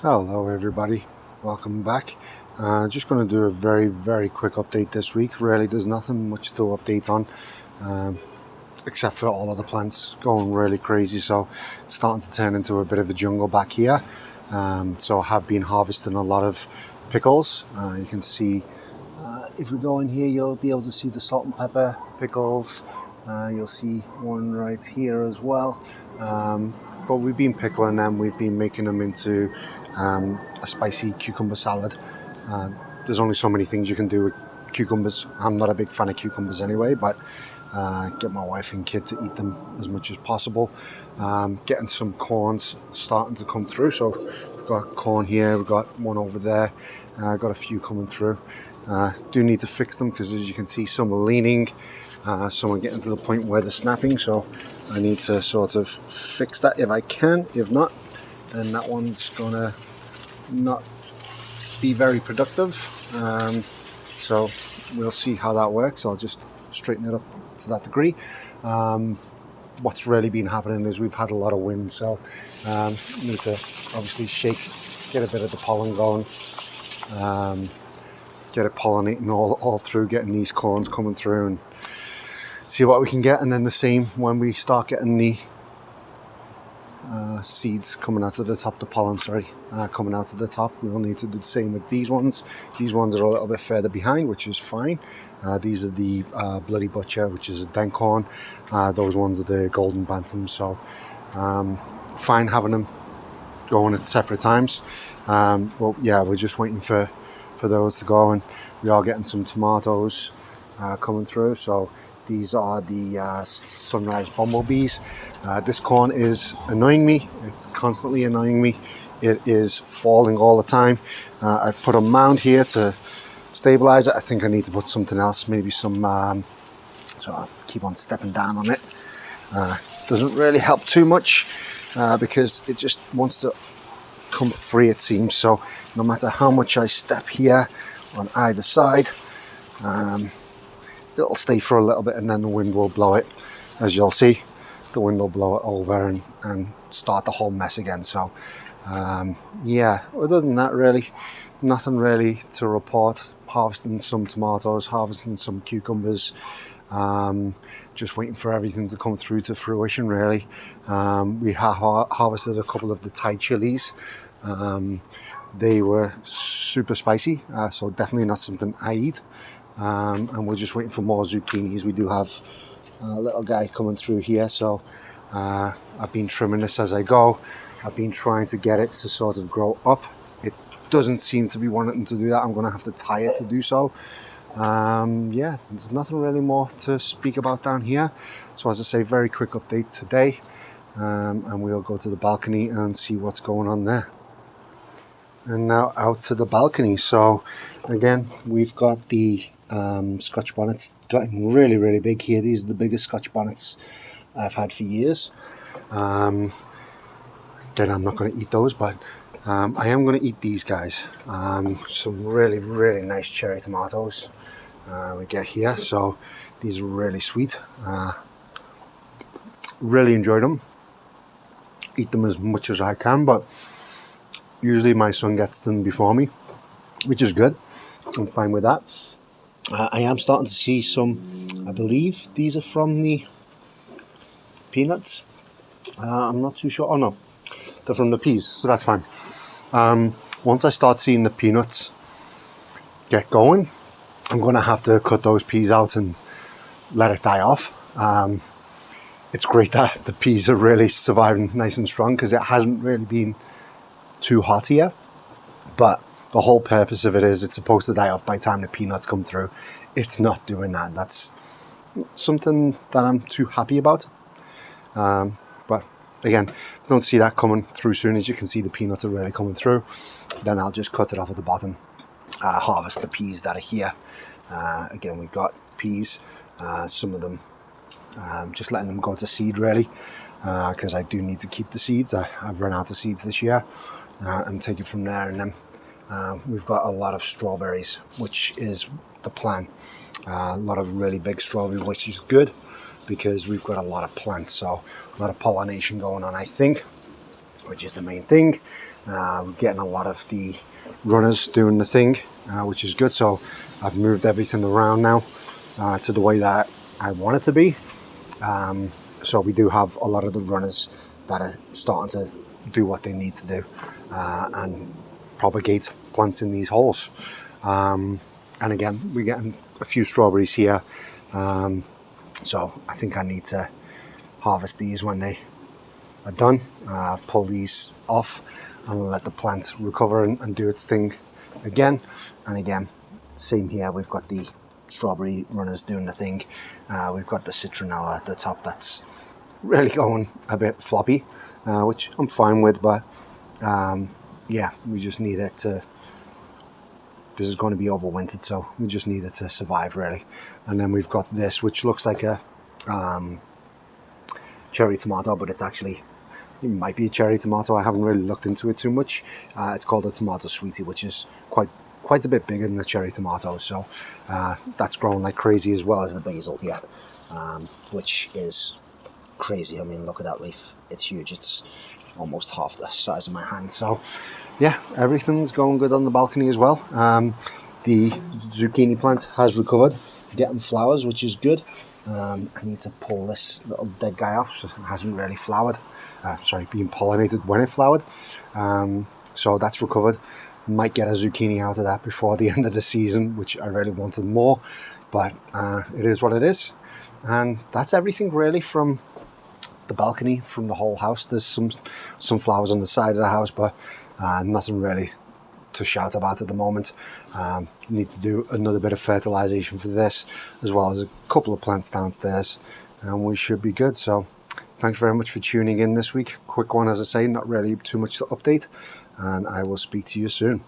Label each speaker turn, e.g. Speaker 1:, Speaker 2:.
Speaker 1: Hello everybody, welcome back. Just going to do a very quick update this week. Really there's nothing much to update on except for all of the plants going really crazy, so it's starting to turn into a bit of a jungle back here. So I have been harvesting a lot of pickles. You can see if we go in here you'll be able to see the salt and pepper pickles. You'll see one right here as well. But we've been pickling them, we've been making them into a spicy cucumber salad. There's only so many things you can do with cucumbers. I'm not a big fan of cucumbers anyway, but get my wife and kid to eat them as much as possible. Getting some corns starting to come through, so we've got corn here, we've got one over there, got a few coming through. Do need to fix them because, as you can see, some are leaning, some are getting to the point where they're snapping, so I need to sort of fix that if I can. If not, then that one's gonna not be very productive. So we'll see how that works. I'll just straighten it up to that degree. What's really been happening is we've had a lot of wind, so need to obviously get a bit of the pollen going, get it pollinating all through, getting these corns coming through and see what we can get. And then the same when we start getting the seeds coming out of the top, the pollen, coming out of the top. We'll need to do the same with these ones. These ones are a little bit further behind, which is fine. These are the Bloody Butcher, which is a Dencorn. Those ones are the Golden Bantams, so fine having them going at separate times. But yeah, we're just waiting for those to go, and we are getting some tomatoes coming through. So these are the Sunrise Bumblebees. This corn is annoying me. It's constantly annoying me. It is falling all the time. I've put a mound here to stabilize it. I think I need to put something else, maybe some, so I'll keep on stepping down on it. Doesn't really help too much because it just wants to come free, it seems. So no matter how much I step here on either side, it'll stay for a little bit, and then the wind will blow it. As you'll see, the wind will blow it over and start the whole mess again. So yeah, other than that, really nothing really to report. Harvesting some tomatoes, harvesting some cucumbers, just waiting for everything to come through to fruition, really. We have harvested a couple of the Thai chilies. They were super spicy, so definitely not something I eat. And we're just waiting for more zucchinis. We do have a little guy coming through here, so I've been trimming this as I go. I've been trying to get it to sort of grow up. It doesn't seem to be wanting to do that. I'm going to have to tie it to do so. Yeah, there's nothing really more to speak about down here. So as I say, very quick update today, and we'll go to the balcony and see what's going on there. And now out to the balcony. So again, we've got the Scotch bonnets getting really big here. These are the biggest Scotch bonnets I've had for years. Again, I'm not going to eat those, but I am going to eat these guys. Some really nice cherry tomatoes we get here. So these are really sweet. Really enjoyed them. Eat them as much as I can, but usually my son gets them before me, which is good. I'm fine with that. I am starting to see some, I believe these are from the peanuts. I'm not too sure. Oh no, they're from the peas, so that's fine. Once I start seeing the peanuts get going, I'm going to have to cut those peas out and let it die off. It's great that the peas are really surviving nice and strong because it hasn't really been too hot here, but the whole purpose of it is it's supposed to die off by the time the peanuts come through. It's not doing that. That's something that I'm too happy about. But again, don't see that coming through soon. As you can see, the peanuts are really coming through. Then I'll just cut it off at the bottom, harvest the peas that are here. Again, we've got peas, some of them just letting them go to seed, really, because I do need to keep the seeds. I've run out of seeds this year, and take it from there. And then we've got a lot of strawberries, which is the plan. A lot of really big strawberries, which is good because we've got a lot of plants, so a lot of pollination going on, I think, which is the main thing. We're getting a lot of the runners doing the thing, which is good. So I've moved everything around now to the way that I want it to be. So we do have a lot of the runners that are starting to do what they need to do and propagate plants in these holes. And again, we're getting a few strawberries here. So I think I need to harvest these when they are done, pull these off and let the plant recover and do its thing again. And again, same here, we've got the strawberry runners doing the thing. We've got the citronella at the top that's really going a bit floppy, which I'm fine with, but yeah, we just need it to, this is going to be overwintered, so we just need it to survive really. And then we've got this, which looks like a cherry tomato, but it's actually, it might be a cherry tomato. I haven't really looked into it too much. It's called a tomato sweetie, which is quite a bit bigger than the cherry tomatoes. So that's growing like crazy, as well as the basil here, which is crazy. I mean, look at that leaf. It's huge. It's almost half the size of my hand. So yeah, everything's going good on the balcony as well. The zucchini plant has recovered, getting flowers, which is good. I need to pull this little dead guy off, so it hasn't really flowered. Being pollinated when it flowered. So that's recovered. Might get a zucchini out of that before the end of the season, which I really wanted more, but it is what it is. And that's everything really from the balcony, from the whole house. There's some flowers on the side of the house, but nothing really to shout about at the moment. Need to do another bit of fertilization for this, as well as a couple of plants downstairs, and we should be good. So thanks very much for tuning in this week. Quick one, as I say, not really too much to update, and I will speak to you soon.